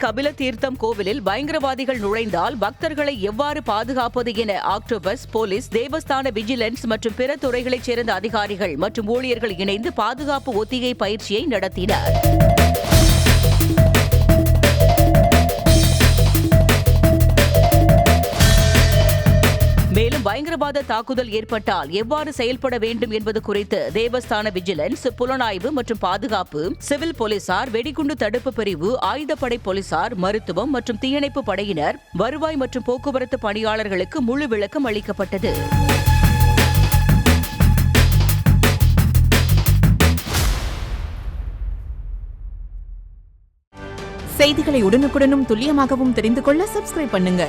கபில தீர்த்தம் கோவிலில் பயங்கரவாதிகள் நுழைந்தால் பக்தர்களை எவ்வாறு பாதுகாப்பது என ஆக்டோபஸ், போலீஸ், தேவஸ்தான விஜிலன்ஸ் மற்றும் பிற துறைகளைச் சேர்ந்த அதிகாரிகள் மற்றும் ஊழியர்கள் இணைந்து பாதுகாப்பு ஒத்திகை பயிற்சியை நடத்தினர். மேலும் பயங்கரவாத தாக்குதல் ஏற்பட்டால் எவ்வாறு செயல்பட வேண்டும் என்பது குறித்து தேவஸ்தான விஜிலன்ஸ், புலனாய்வு மற்றும் பாதுகாப்பு, சிவில் போலீசார், வெடிகுண்டு தடுப்பு பிரிவு, ஆயுதப்படை போலீசார், மருத்துவம் மற்றும் தீயணைப்பு படையினர், வருவாய் மற்றும் போக்குவரத்து பணியாளர்களுக்கு முழு விளக்கம் அளிக்கப்பட்டது. செய்திகளை உடனுக்குடனும் துல்லியமாகவும் தெரிந்து கொள்ள சப்ஸ்கிரைப் பண்ணுங்க.